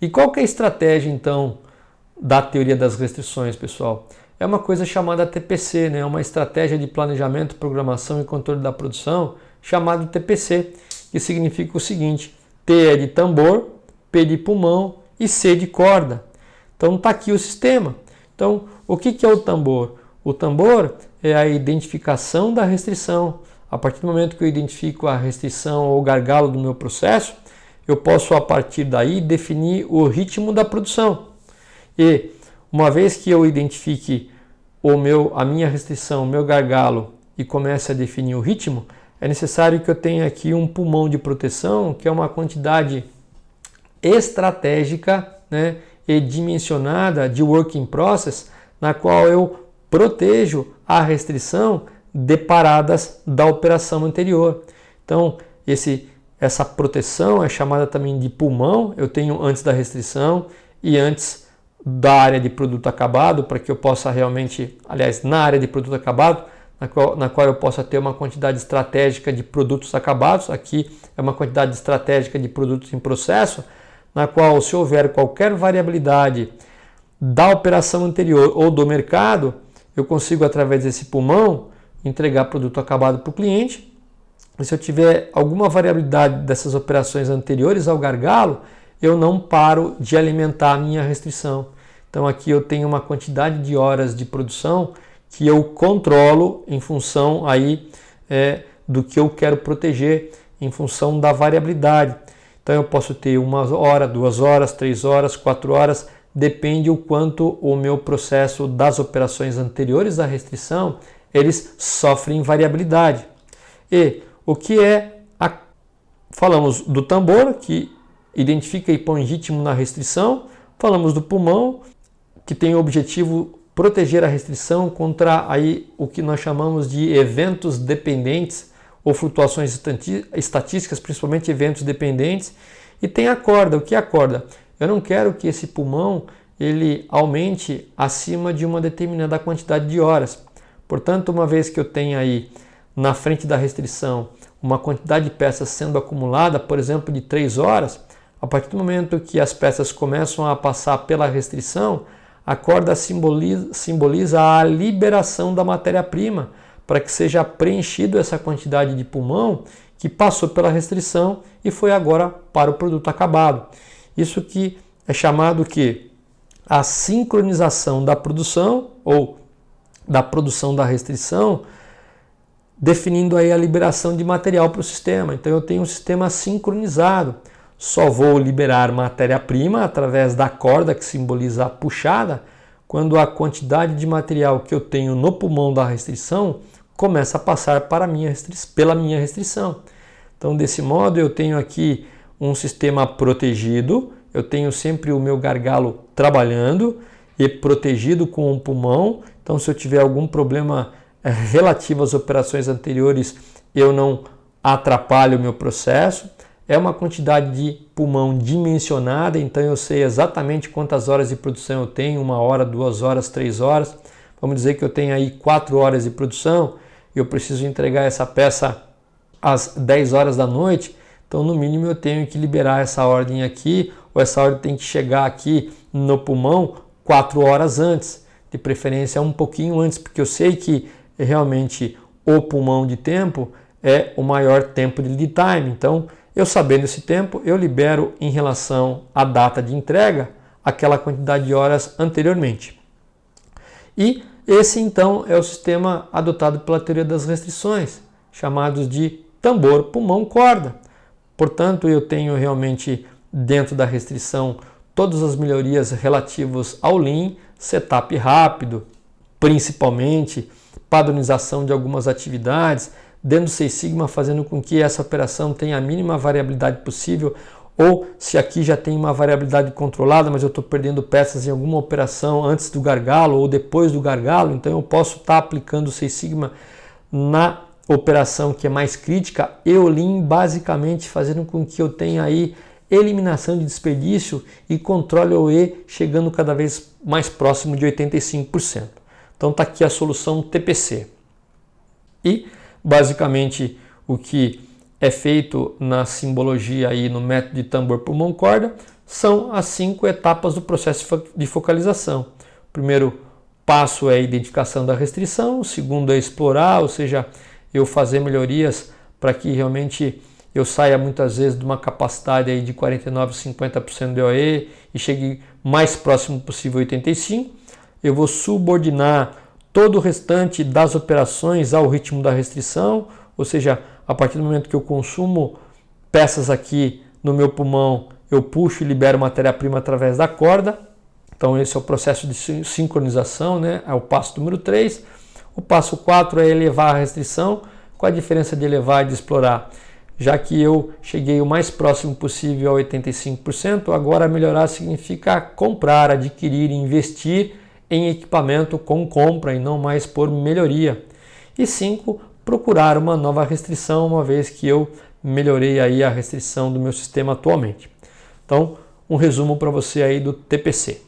E qual que é a estratégia, então, da teoria das restrições, pessoal? É uma coisa chamada TPC, né? Uma estratégia de planejamento, programação e controle da produção, chamado TPC, que significa o seguinte: T é de tambor, P de pulmão e C de corda. Então está aqui o sistema. Então, o que é o tambor? O tambor é a identificação da restrição. A partir do momento que eu identifico a restrição ou gargalo do meu processo, eu posso, a partir daí, definir o ritmo da produção. E, uma vez que eu identifique a minha restrição, o meu gargalo, e comece a definir o ritmo, é necessário que eu tenha aqui um pulmão de proteção, que é uma quantidade estratégica, né, e dimensionada de work in process, na qual eu protejo a restrição deparadas da operação anterior. Então, essa proteção é chamada também de pulmão. Eu tenho antes da restrição e antes da área de produto acabado, para que eu possa realmente, aliás, na área de produto acabado, na qual eu possa ter uma quantidade estratégica de produtos acabados. Aqui é uma quantidade estratégica de produtos em processo, na qual, se houver qualquer variabilidade da operação anterior ou do mercado, eu consigo, através desse pulmão, entregar produto acabado para o cliente. E se eu tiver alguma variabilidade dessas operações anteriores ao gargalo, eu não paro de alimentar a minha restrição. Então aqui eu tenho uma quantidade de horas de produção que eu controlo em função aí, do que eu quero proteger, em função da variabilidade. Então eu posso ter 1 hora, 2 horas, 3 horas, 4 horas, depende o quanto o meu processo das operações anteriores à restrição, eles sofrem variabilidade. E o que falamos do tambor, que identifica e põe ritmo na restrição. Falamos do pulmão, que tem o objetivo proteger a restrição contra aí o que nós chamamos de eventos dependentes ou flutuações estatísticas, principalmente eventos dependentes. E tem a corda. O que é a corda? Eu não quero que esse pulmão ele aumente acima de uma determinada quantidade de horas. Portanto, uma vez que eu tenho aí na frente da restrição uma quantidade de peças sendo acumulada, por exemplo, de 3 horas, a partir do momento que as peças começam a passar pela restrição, a corda simboliza a liberação da matéria-prima, para que seja preenchido essa quantidade de pulmão que passou pela restrição e foi agora para o produto acabado. Isso que é chamado que a sincronização da produção ou da produção da restrição, definindo aí a liberação de material para o sistema. Então eu tenho um sistema sincronizado. Só vou liberar matéria-prima através da corda, que simboliza a puxada, quando a quantidade de material que eu tenho no pulmão da restrição começa a passar pela minha restrição. Então, desse modo, eu tenho aqui um sistema protegido, eu tenho sempre o meu gargalo trabalhando e protegido com o pulmão. Então, se eu tiver algum problema relativo às operações anteriores, eu não atrapalho o meu processo. É uma quantidade de pulmão dimensionada, então eu sei exatamente quantas horas de produção eu tenho, 1 hora, 2 horas, 3 horas. Vamos dizer que eu tenho aí 4 horas de produção e eu preciso entregar essa peça às 10 horas da noite, então no mínimo eu tenho que liberar essa ordem aqui, ou essa ordem tem que chegar aqui no pulmão 4 horas antes, de preferência um pouquinho antes, porque eu sei que realmente o pulmão de tempo é o maior tempo de lead time. Então, eu sabendo esse tempo, eu libero em relação à data de entrega aquela quantidade de horas anteriormente. E esse então é o sistema adotado pela teoria das restrições, chamados de tambor, pulmão, corda. Portanto, eu tenho realmente dentro da restrição todas as melhorias relativas ao Lean, setup rápido, principalmente padronização de algumas atividades, dentro do Six Sigma, fazendo com que essa operação tenha a mínima variabilidade possível, ou se aqui já tem uma variabilidade controlada, mas eu estou perdendo peças em alguma operação antes do gargalo ou depois do gargalo, então eu posso estar aplicando o Six Sigma na operação que é mais crítica, e o Lean basicamente fazendo com que eu tenha aí eliminação de desperdício e controle OE chegando cada vez mais próximo de 85%. Então está aqui a solução TPC. E basicamente o que é feito na simbologia aí no método de tambor pulmão corda, são as 5 etapas do processo de focalização. O primeiro passo é a identificação da restrição, o segundo é explorar, ou seja, eu fazer melhorias para que realmente eu saia muitas vezes de uma capacidade aí de 49%, 50% de OE e chegue mais próximo possível a 85%. Eu vou subordinar todo o restante das operações ao ritmo da restrição, ou seja, a partir do momento que eu consumo peças aqui no meu pulmão, eu puxo e libero matéria-prima através da corda. Então esse é o processo de sincronização, né? É o passo número 3. O passo 4 é elevar a restrição. Qual a diferença de elevar e de explorar? Já que eu cheguei o mais próximo possível a 85%, agora melhorar significa comprar, adquirir, investir em equipamento com compra e não mais por melhoria. E 5, procurar uma nova restrição, uma vez que eu melhorei aí a restrição do meu sistema atualmente. Então, um resumo para você aí do TPC.